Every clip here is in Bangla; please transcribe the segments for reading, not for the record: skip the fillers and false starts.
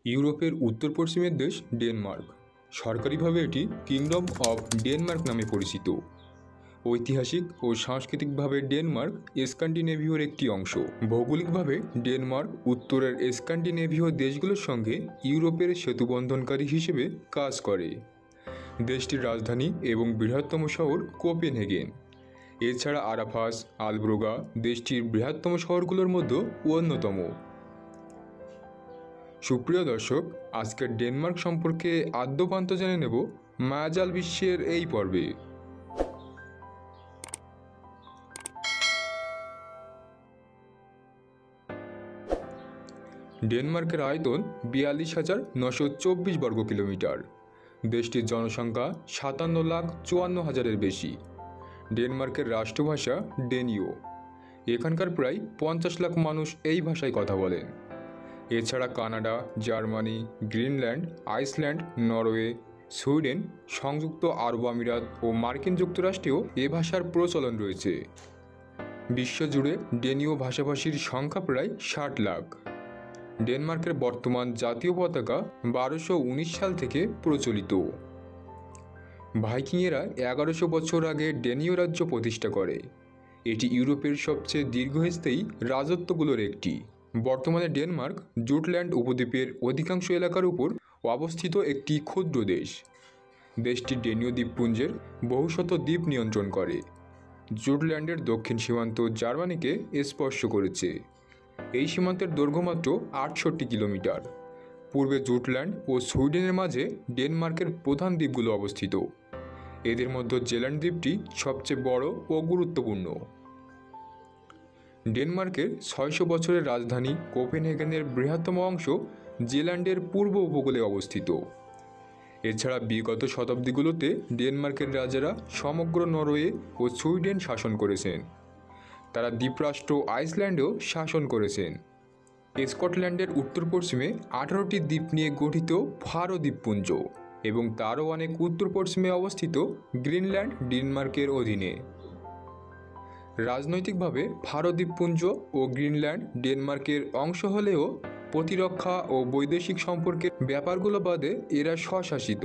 ইউরোপের উত্তর পশ্চিমের দেশ ডেনমার্ক। সরকারিভাবে এটি কিংডম অফ ডেনমার্ক নামে পরিচিত। ঐতিহাসিক ও সাংস্কৃতিকভাবে ডেনমার্ক স্ক্যান্ডিনেভীয়র একটি অংশ। ভৌগোলিকভাবে ডেনমার্ক উত্তরের স্ক্যান্ডিনেভীয় দেশগুলোর সঙ্গে ইউরোপের সেতুবন্ধনকারী হিসেবে কাজ করে। দেশটির রাজধানী এবং বৃহত্তম শহর কোপেনহেগেন। এছাড়া আরাফাস, আলব্রোগা দেশটির বৃহত্তম শহরগুলোর মধ্যে অন্যতম। সুপ্রিয় দর্শক, আজকের ডেনমার্ক সম্পর্কে আদ্যোপান্ত জেনে নেব মায়াজাল বিশ্বের এই পর্বে। ডেনমার্কের আয়তন 42,924 বর্গ কিলোমিটার। দেশটির জনসংখ্যা 57,54,000-এর বেশি। ডেনমার্কের রাষ্ট্রভাষা ডেনীয়। এখানকার প্রায় 50 লাখ মানুষ এই ভাষায় কথা বলেন। এছাড়া Canada, Germany, Greenland, Iceland, Norway, Sweden, সংযুক্ত আরব আমিরাত ও মার্কিন যুক্তরাষ্ট্রেও এ ভাষার প্রচলন রয়েছে। বিশ্বজুড়ে ডেনীয় ভাষাভাষীর সংখ্যা প্রায় 60 লাখ। ডেনমার্কের বর্তমান জাতীয় পতাকা 1219 সাল থেকে প্রচলিত। ভাইকিংয়েরা 1100 বছর আগে ডেনীয় রাজ্য প্রতিষ্ঠা করে। এটি ইউরোপের সবচেয়ে দীর্ঘস্থায়ী রাজত্বগুলোর একটি। বর্তমানে ডেনমার্ক জুটল্যান্ড উপদ্বীপের অধিকাংশ এলাকার উপর অবস্থিত একটি ক্ষুদ্র দেশ। দেশটি ডেনীয় দ্বীপপুঞ্জের বহুশত দ্বীপ নিয়ন্ত্রণ করে। জুটল্যান্ডের দক্ষিণ সীমান্ত জার্মানিকে স্পর্শ করেছে। এই সীমান্তের দৈর্ঘ্য মাত্র 68 কিলোমিটার। পূর্বে জুটল্যান্ড ও সুইডেনের মাঝে ডেনমার্কের প্রধান দ্বীপগুলো অবস্থিত। এদের মধ্যে জেল্যান্ড দ্বীপটি সবচেয়ে বড় ও গুরুত্বপূর্ণ। ডেনমার্কের 600 বছরের রাজধানী কোপেনহেগেনের বৃহত্তম অংশ জেল্যান্ডের পূর্ব উপকূলে অবস্থিত। এছাড়া বিগত শতাব্দীগুলোতে ডেনমার্কের রাজারা সমগ্র নরওয়ে ও সুইডেন শাসন করেছেন। তারা দ্বীপরাষ্ট্র আইসল্যান্ডেও শাসন করেছেন। স্কটল্যান্ডের উত্তর পশ্চিমে 18টি দ্বীপ নিয়ে গঠিত ফারো দ্বীপপুঞ্জ এবং তারও অনেক উত্তর পশ্চিমে অবস্থিত গ্রিনল্যান্ড ডেনমার্কের অধীনে। রাজনৈতিকভাবে ফারো দ্বীপপুঞ্জ ও গ্রিনল্যান্ড ডেনমার্কের অংশ হলেও প্রতিরক্ষা ও বৈদেশিক সম্পর্কের ব্যাপারগুলো বাদে এরা স্বশাসিত।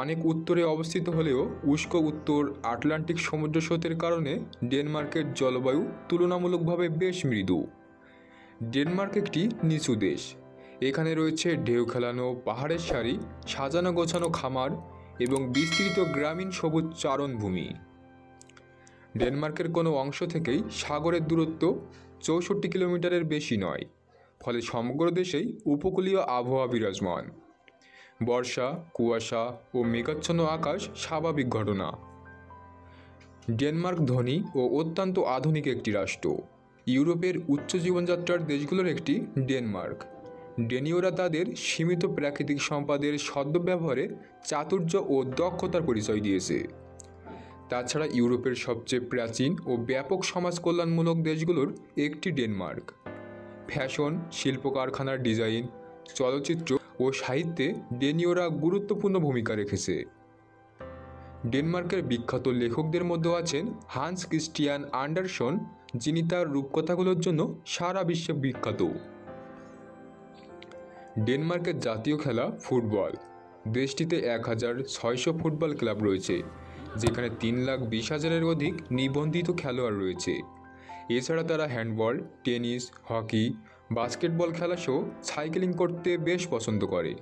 অনেক উত্তরে অবস্থিত হলেও উষ্ণ উত্তর আটলান্টিক সমুদ্র স্রোতের কারণে ডেনমার্কের জলবায়ু তুলনামূলকভাবে বেশ মৃদু। ডেনমার্ক একটি নিচু দেশ। এখানে রয়েছে ঢেউ খেলানো পাহাড়ের সারি, সাজানো গোছানো খামার এবং বিস্তৃত গ্রামীণ সবুজ চারণভূমি। ডেনমার্কের কোনো অংশ থেকেই সাগরের দূরত্ব 64 কিলোমিটারের বেশি নয়, ফলে সমগ্র দেশেই উপকূলীয় আবহাওয়া বিরাজমান। বর্ষা, কুয়াশা ও মেঘাচ্ছন্ন আকাশ স্বাভাবিক ঘটনা। ডেনমার্ক ধনী ও অত্যন্ত আধুনিক একটি রাষ্ট্র। ইউরোপের উচ্চ জীবনযাত্রার দেশগুলোর একটি ডেনমার্ক। ডেনীয়রা তাদের সীমিত প্রাকৃতিক সম্পদের সদ্ব্যবহারে চাতুর্য ও দক্ষতার পরিচয় দিয়েছে। তাছাড়া ইউরোপের সবচেয়ে প্রাচীন ও ব্যাপক সমাজ কল্যাণমূলক দেশগুলোর একটি ডেনমার্ক। ফ্যাশন, শিল্প কারখানার ডিজাইন, চলচ্চিত্র ও সাহিত্যে ডেনীয়রা গুরুত্বপূর্ণ ভূমিকা রেখেছে। ডেনমার্কের বিখ্যাত লেখকদের মধ্যে আছেন হান্স ক্রিস্টিয়ান আন্ডারসন, যিনি তার রূপকথাগুলোর জন্য সারা বিশ্বে বিখ্যাত। ডেনমার্কের জাতীয় খেলা ফুটবল। দেশটিতে 1600 ফুটবল ক্লাব রয়েছে, যেখানে 3,20,000-এর অধিক নিবন্ধিত খেলোয়াড় রয়েছে। এছাড়া তারা হ্যান্ডবল, টেনিস, হকি, বাস্কেটবল খেলাসহ সাইক্লিং করতে বেশ পছন্দ করে।